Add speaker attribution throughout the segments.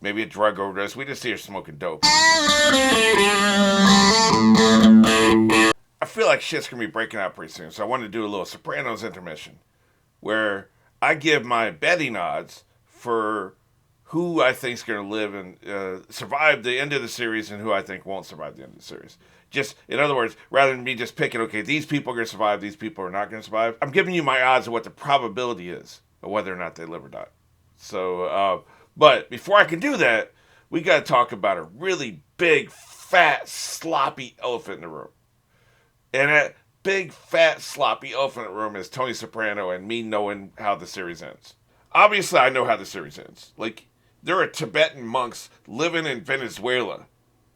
Speaker 1: maybe a drug overdose. We just see her smoking dope. I feel like shit's gonna be breaking out pretty soon, so I wanted to do a little Sopranos intermission where I give my betting odds for who I think is going to live and survive the end of the series and who I think won't survive the end of the series. Just, in other words, rather than me just picking, okay, these people are going to survive, these people are not going to survive, I'm giving you my odds of what the probability is of whether or not they live or die. So, but before I can do that, we got to talk about a really big, fat, sloppy elephant in the room. And that big, fat, sloppy elephant in the room is Tony Soprano and me knowing how the series ends. Obviously, I know how the series ends. Like, there are Tibetan monks living in Venezuela,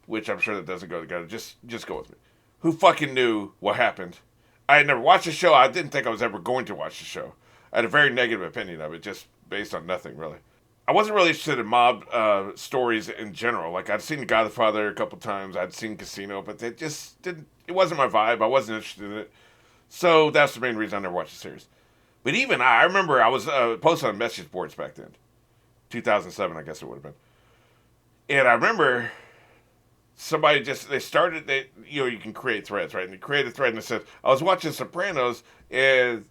Speaker 1: which I'm sure that doesn't go together. Just go with me. Who fucking knew what happened? I had never watched the show. I didn't think I was ever going to watch the show. I had a very negative opinion of it, just based on nothing, really. I wasn't really interested in mob stories in general. Like, I'd seen The Godfather a couple times. I'd seen Casino, but it just didn't... It wasn't my vibe. I wasn't interested in it. So that's the main reason I never watched the series. But even I remember I was posted on message boards back then. 2007, I guess it would have been. And I remember somebody you can create threads, right? And they created a thread and it said, I was watching Sopranos and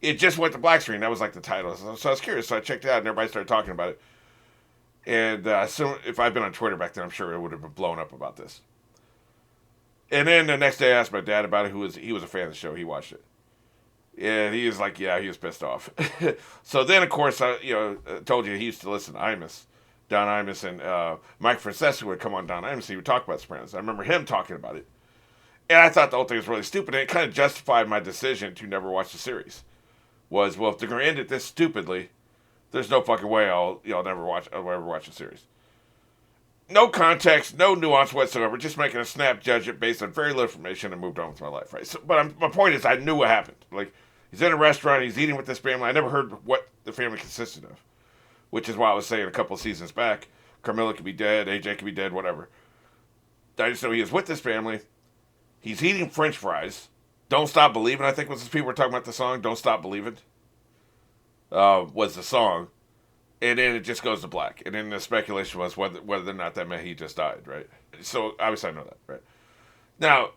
Speaker 1: it just went to black screen. That was like the title. So I was curious. So I checked it out and everybody started talking about it. And so if I'd been on Twitter back then, I'm sure it would have been blown up about this. And then the next day I asked my dad about it, he was a fan of the show. He watched it. And he was like, yeah, he was pissed off. So then, of course, I told you he used to listen to Imus, Don Imus, and Mike Francesco would come on Don Imus. He would talk about Sopranos. I remember him talking about it. And I thought the whole thing was really stupid. And it kind of justified my decision to never watch the series. Well, if they're going to end it this stupidly, there's no fucking way I'll ever watch the series. No context, no nuance whatsoever. Just making a snap judgment based on very little information and moved on with my life, right? So, but my point is, I knew what happened. Like, he's in a restaurant, he's eating with this family. I never heard what the family consisted of, which is why I was saying a couple of seasons back, Carmilla could be dead, AJ could be dead, whatever. I just know he is with this family. He's eating French fries. Don't Stop Believing, I think was the people were talking about the song. Don't Stop Believing was the song. And then it just goes to black. And then the speculation was whether or not that meant he just died, right? So obviously I know that, right? Now,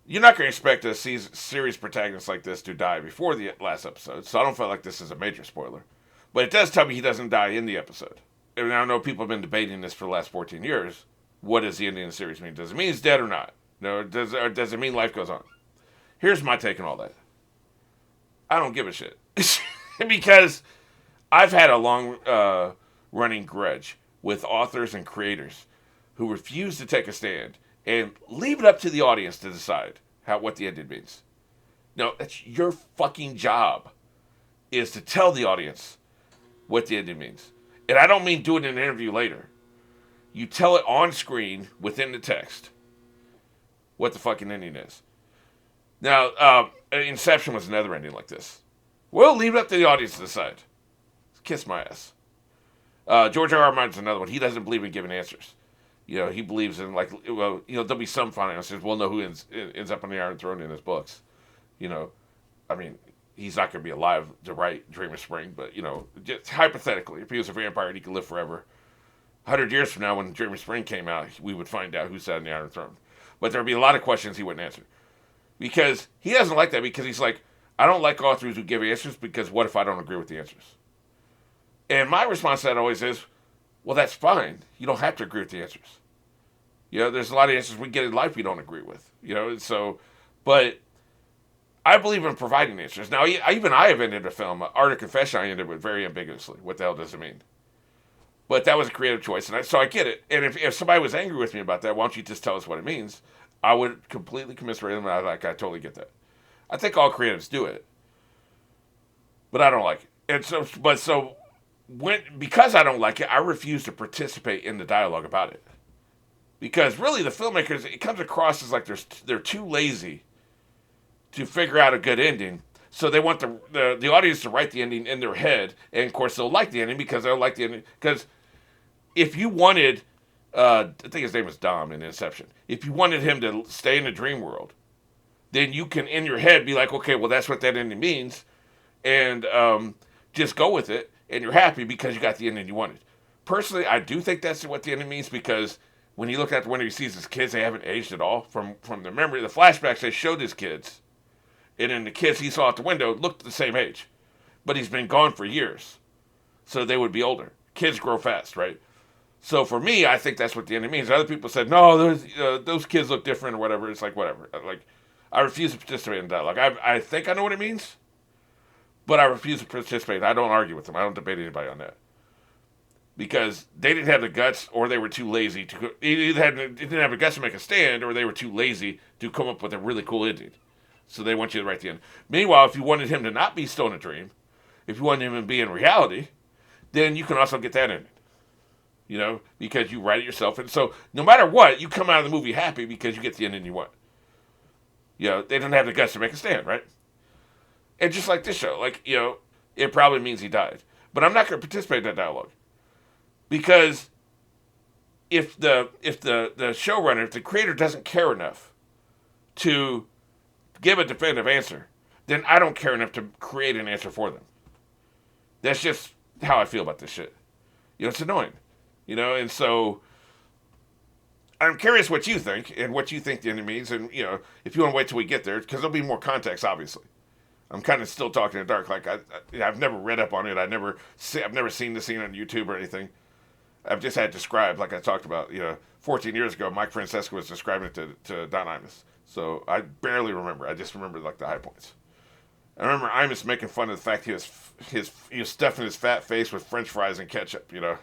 Speaker 1: you're not going to expect a series protagonist like this to die before the last episode, so I don't feel like this is a major spoiler. But it does tell me he doesn't die in the episode. And I know people have been debating this for the last 14 years. What does the ending of the series mean? Does it mean he's dead or not? No, or does it mean life goes on? Here's my take on all that. I don't give a shit. Because I've had a long running grudge with authors and creators who refuse to take a stand and leave it up to the audience to decide what the ending means. No, that's your fucking job, is to tell the audience what the ending means. And I don't mean do it in an interview later. You tell it on screen within the text what the fucking ending is. Now, Inception was another ending like this. We'll leave it up to the audience to decide. Kiss my ass. George R. R. Martin's another one. He doesn't believe in giving answers. He believes in, there'll be some final answers. We'll know who ends up on the Iron Throne in his books. I mean, he's not going to be alive to write Dream of Spring, but, just hypothetically, if he was a vampire and he could live forever, 100 years from now when Dream of Spring came out, we would find out who sat on the Iron Throne. But there'd be a lot of questions he wouldn't answer. Because he doesn't like that, because he's like, I don't like authors who give answers because what if I don't agree with the answers? And my response to that always is, well, that's fine. You don't have to agree with the answers. There's a lot of answers we get in life we don't agree with. But I believe in providing answers. Now, even I have ended a film, Art of Confession, I ended with very ambiguously. What the hell does it mean? But that was a creative choice, and so I get it. And if somebody was angry with me about that, why don't you just tell us what it means? I would completely commiserate them, and I totally get that. I think all creatives do it. But I don't like it. And because I don't like it, I refuse to participate in the dialogue about it. Because really, the filmmakers, it comes across as like they're too lazy to figure out a good ending. So they want the audience to write the ending in their head. And of course, they'll like the ending because they'll like the ending. Because if you wanted, I think his name was Dom in Inception. If you wanted him to stay in the dream world, then you can in your head be like, okay, well, that's what that ending means. And just go with it. And you're happy because you got the ending you wanted. Personally, I do think that's what the ending means because when he looked out the window, he sees his kids. They haven't aged at all. From the memory, the flashbacks they showed his kids, and then the kids he saw out the window looked the same age, but he's been gone for years, so they would be older. Kids grow fast, right? So for me, I think that's what the ending means. Other people said, no, those kids look different or whatever. It's like, whatever. Like, I refuse to participate in dialogue. I think I know what it means, but I refuse to participate. I don't argue with them. I don't debate anybody on that. Because they didn't have the guts or they were too lazy to... didn't have the guts to make a stand or they were too lazy to come up with a really cool ending. So they want you to write the end. Meanwhile, if you wanted him to not be still in a dream, if you wanted him to be in reality, then you can also get that ending. You know, because you write it yourself. And so, no matter what, you come out of the movie happy because you get the ending you want. You know, they didn't have the guts to make a stand, right? And just like this show, like, you know, it probably means he died. But I'm not going to participate in that dialogue. Because if the showrunner, if the creator doesn't care enough to give a definitive answer, then I don't care enough to create an answer for them. That's just how I feel about this shit. You know, it's annoying. You know, and so I'm curious what you think and what you think the ending means. And, you know, if you want to wait till we get there, because there'll be more context, obviously. I'm kind of still talking in the dark. Like, I've never read up on it. I've never seen the scene on YouTube or anything. I've just had it described, like I talked about, you know, 14 years ago, Mike Francesco was describing it to Don Imus. So I barely remember. I just remember, like, the high points. I remember Imus making fun of the fact he was stuffing his fat face with French fries and ketchup, you know.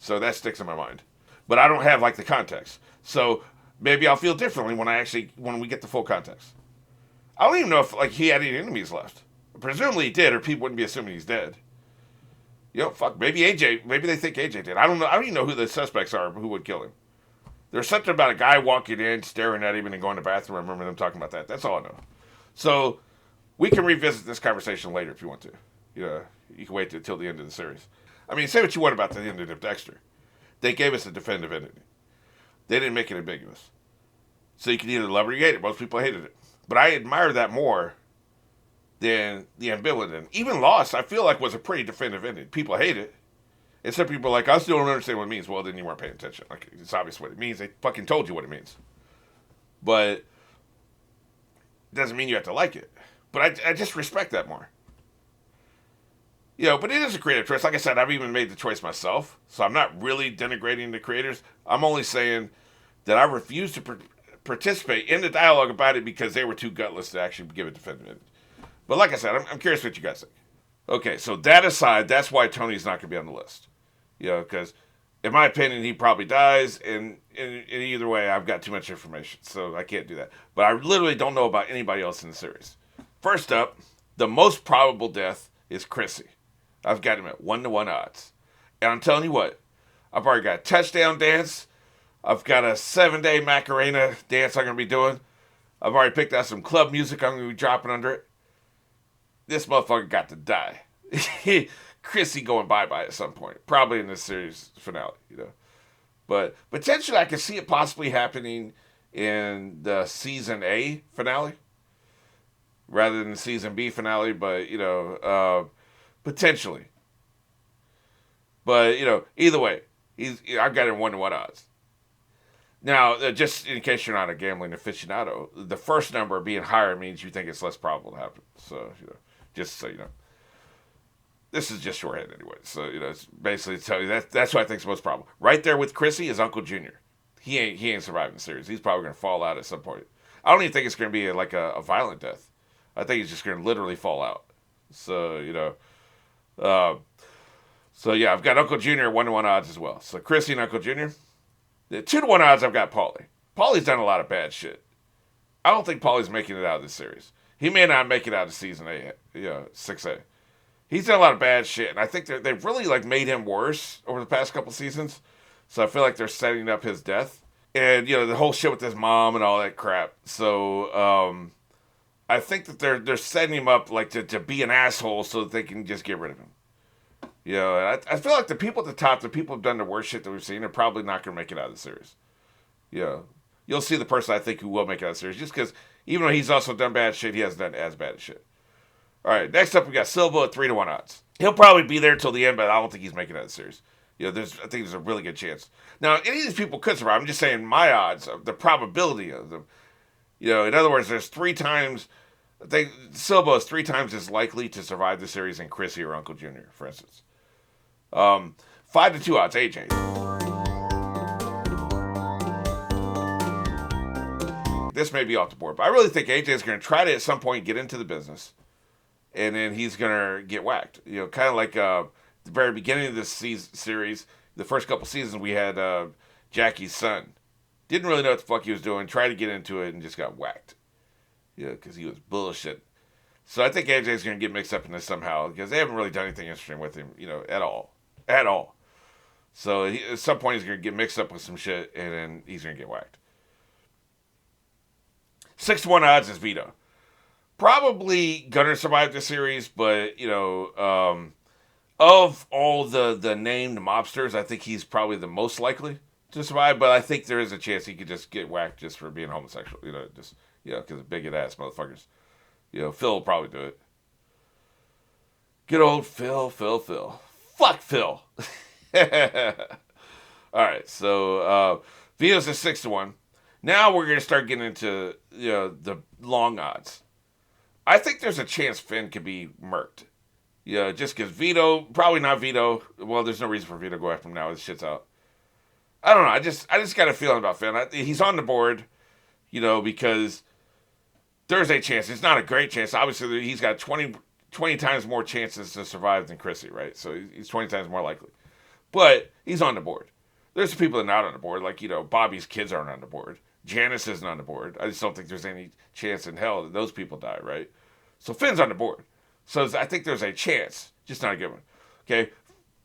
Speaker 1: So that sticks in my mind. But I don't have, like, the context. So maybe I'll feel differently when we get the full context. I don't even know if, like, he had any enemies left. Presumably he did, or people wouldn't be assuming he's dead. You know, fuck, maybe they think AJ did. I don't know. I don't even know who the suspects are who would kill him. There's something about a guy walking in, staring at him, and then going to the bathroom. I remember them talking about that. That's all I know. So we can revisit this conversation later if you want to. You know, you can wait until the end of the series. I mean, say what you want about the ending of Dexter. They gave us a definitive ending. They didn't make it ambiguous. So you can either love it or hate it. Most people hated it. But I admire that more than the ambivalent ending. Even Lost, I feel like, was a pretty definitive ending. People hate it. And some people are like, I still don't understand what it means. Well, then you weren't paying attention. Like, it's obvious what it means. They fucking told you what it means. But it doesn't mean you have to like it. But I just respect that more. You know, but it is a creative choice. Like I said, I've even made the choice myself. So I'm not really denigrating the creators. I'm only saying that I refuse to participate in the dialogue about it because they were too gutless to actually give a definitive ending. But like I said, I'm curious what you guys think. Okay, so that aside, that's why Tony's not going to be on the list. You know, because in my opinion, he probably dies, and in either way, I've got too much information, so I can't do that. But I literally don't know about anybody else in the series. First up, the most probable death is Chrissy. I've got him at 1-to-1 odds. And I'm telling you what, I've already got a touchdown dance. I've got a 7-day Macarena dance I'm going to be doing. I've already picked out some club music I'm going to be dropping under it. This motherfucker got to die. Chrissy going bye-bye at some point. Probably in this series finale, you know. But potentially I could see it possibly happening in the Season A finale. Rather than the Season B finale, but, you know, potentially. But, you know, either way, I've got him 1-to-1 odds. Now, just in case you're not a gambling aficionado, the first number being higher means you think it's less probable to happen. So, you know, just so you know. This is just shorthand anyway. So, you know, it's basically to tell you that's what I think is most probable. Right there with Chrissy is Uncle Junior. He ain't surviving the series. He's probably going to fall out at some point. I don't even think it's going to be like a violent death. I think he's just going to literally fall out. So, you know. So, yeah, I've got Uncle Junior 1-to-1 odds as well. So, Chrissy and Uncle Junior. The 2-to-1 odds, I've got Paulie. Paulie's done a lot of bad shit. I don't think Paulie's making it out of this series. He may not make it out of Season 8, 6A. He's done a lot of bad shit, and I think they've really, like, made him worse over the past couple seasons. So I feel like they're setting up his death. And, you know, the whole shit with his mom and all that crap. So, I think that they're setting him up, like, to be an asshole so that they can just get rid of him. You know, I feel like the people at the top, the people who've done the worst shit that we've seen, are probably not going to make it out of the series. You know, you'll see the person I think who will make it out of the series, just because even though he's also done bad shit, he hasn't done as bad shit. All right, next up we got Silva at 3-to-1 odds. He'll probably be there till the end, but I don't think he's making it out of the series. I think there's a really good chance. Now, any of these people could survive. I'm just saying my odds, of the probability of them. In other words, there's 3 times. I think Silbo is 3 times as likely to survive the series than Chrissy or Uncle Junior, for instance. 5-2 odds, AJ. This may be off the board, but I really think AJ is going to try to at some point get into the business, and then he's going to get whacked. Kind of like the very beginning of this series, the first couple seasons, we had Jackie's son. Didn't really know what the fuck he was doing, tried to get into it, and just got whacked. Because he was bullshit. So I think AJ's going to get mixed up in this somehow, because they haven't really done anything interesting with him, at all. At all. So at some point he's going to get mixed up with some shit, and then he's going to get whacked. 6-1 odds is Vito. Probably gonna survive the series, but of all the named mobsters, I think he's probably the most likely to survive. But I think there is a chance he could just get whacked just for being homosexual. Because of bigot ass motherfuckers. Phil will probably do it. Good old Phil. Fuck Phil. All right, so Vito's a 6-1. Now we're gonna start getting into the long odds. I think there's a chance Finn could be murked. Just because Vito, probably not Vito. Well, there's no reason for Vito to go after him now. His shit's out. I don't know. I just got a feeling about Finn. He's on the board, because there's a chance. It's not a great chance. Obviously, he's got 20 times more chances to survive than Chrissy, right? So he's 20 times more likely. But he's on the board. There's people that are not on the board. Like, Bobby's kids aren't on the board. Janice isn't on the board. I just don't think there's any chance in hell that those people die, right? So Finn's on the board. So I think there's a chance, just not a good one. Okay?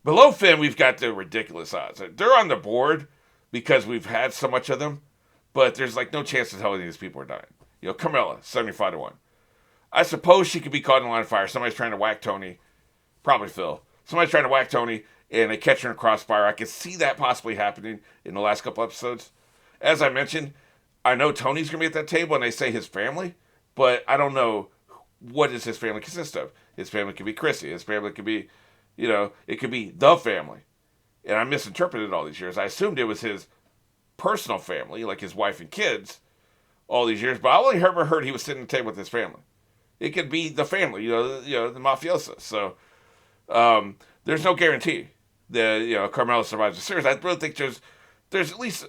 Speaker 1: Below Finn, we've got the ridiculous odds. They're on the board because we've had so much of them, but there's no chance in hell any of these people are dying. Carmella, 75-1. I suppose she could be caught in a line of fire. Somebody's trying to whack Tony. Probably Phil. Somebody's trying to whack Tony, and they catch her in a crossfire. I could see that possibly happening in the last couple episodes. As I mentioned, I know Tony's going to be at that table, and they say his family, but I don't know what does his family consist of. His family could be Chrissy. His family could be, it could be the family. And I misinterpreted all these years. I assumed it was his personal family, like his wife and kids, all these years, but I only ever heard he was sitting at the table with his family. It could be the family, the mafiosa. So there's no guarantee that Carmella survives the series. I really think there's at least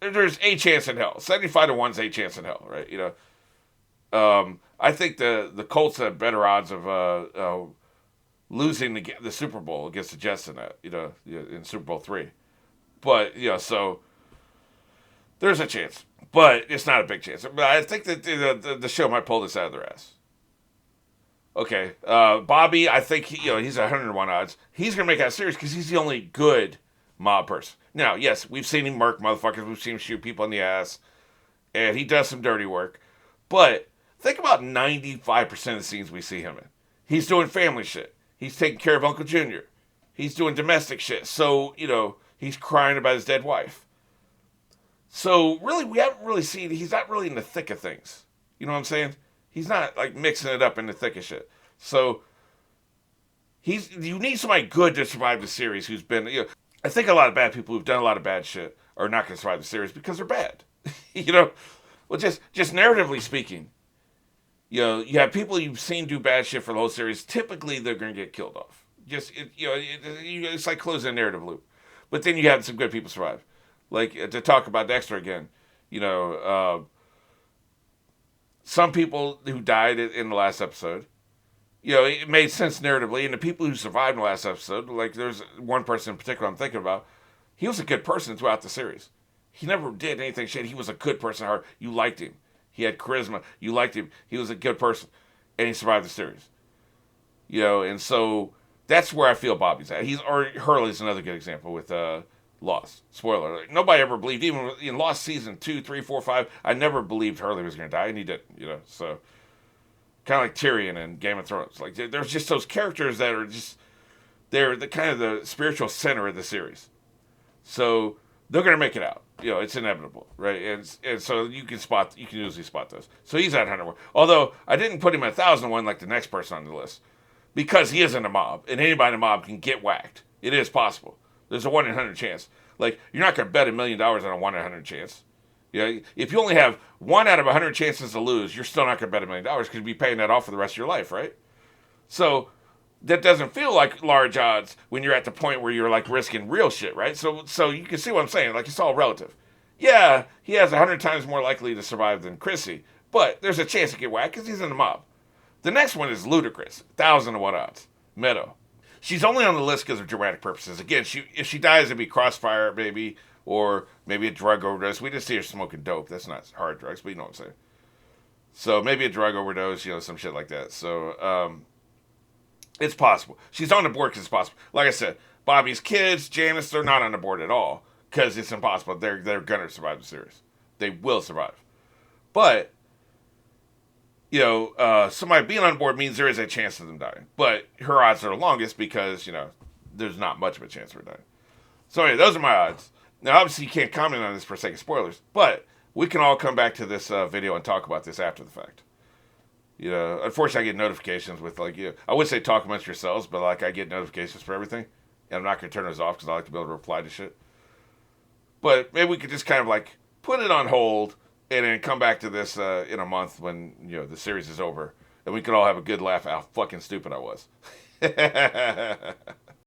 Speaker 1: there's a chance in hell. 75-1 is a chance in hell, right? I think the Colts have better odds of losing the Super Bowl against the Jets than that, in Super Bowl 3. But so there's a chance, but it's not a big chance. But I think that the show might pull this out of their ass. Okay, Bobby, I think he's 101 odds. He's gonna make that series because he's the only good mob person. Now, yes, we've seen him murk motherfuckers. We've seen him shoot people in the ass, and he does some dirty work. But think about 95% of the scenes we see him in. He's doing family shit. He's taking care of Uncle Junior. He's doing domestic shit. So he's crying about his dead wife. So really, we haven't really seen. He's not really in the thick of things. You know what I'm saying? He's not mixing it up in the thick of shit. So you need somebody good to survive the series who's been, I think a lot of bad people who've done a lot of bad shit are not going to survive the series because they're bad. Well, just narratively speaking, you have people you've seen do bad shit for the whole series. Typically, they're going to get killed off. It's like closing a narrative loop. But then you have some good people survive. Like, to talk about Dexter again, some people who died in the last episode, it made sense narratively. And the people who survived in the last episode, like there's one person in particular I'm thinking about, he was a good person throughout the series. He never did anything shit. He was a good person at heart. You liked him. He had charisma. You liked him. He was a good person. And he survived the series. And so that's where I feel Bobby's at. Hurley's another good example with Lost. Spoiler alert. Nobody ever believed, even in Lost season 2, 3, 4, 5, I never believed Hurley was going to die, and he didn't, So, kind of like Tyrion in Game of Thrones. Like, there's just those characters that are they're the kind of the spiritual center of the series. So, they're going to make it out. It's inevitable, right? And so you can usually spot those. So he's at 101. Although, I didn't put him at 1,001 like the next person on the list. Because he is in a mob, and anybody in a mob can get whacked. It is possible. There's a 1 in 100 chance. Like, you're not going to bet $1,000,000 on a 1 in 100 chance. You know, if you only have 1 out of 100 chances to lose, you're still not going to bet $1,000,000 because you'll be paying that off for the rest of your life, right? So that doesn't feel like large odds when you're at the point where you're like risking real shit, right? So you can see what I'm saying. Like, it's all relative. Yeah, he has 100 times more likely to survive than Chrissy, but there's a chance to get whacked because he's in the mob. The next one is ludicrous, 1,000 to 1 odds. Meadow. She's only on the list because of dramatic purposes. Again, if she dies, it'd be crossfire, maybe, or maybe a drug overdose. We just see her smoking dope. That's not hard drugs, but you know what I'm saying. So maybe a drug overdose, some shit like that. So it's possible. She's on the board because it's possible. Like I said, Bobby's kids, Janice, they're not on the board at all because it's impossible. They're gonna survive the series. They will survive. But somebody being on board means there is a chance of them dying. But her odds are the longest because, there's not much of a chance of her dying. So anyway, those are my odds. Now, obviously, you can't comment on this for sake of spoilers, but we can all come back to this video and talk about this after the fact. Unfortunately, I get notifications with, I would say talk amongst yourselves, but, I get notifications for everything. And I'm not going to turn those off because I like to be able to reply to shit. But maybe we could just kind of, put it on hold and then come back to this in a month when, the series is over. And we can all have a good laugh at how fucking stupid I was.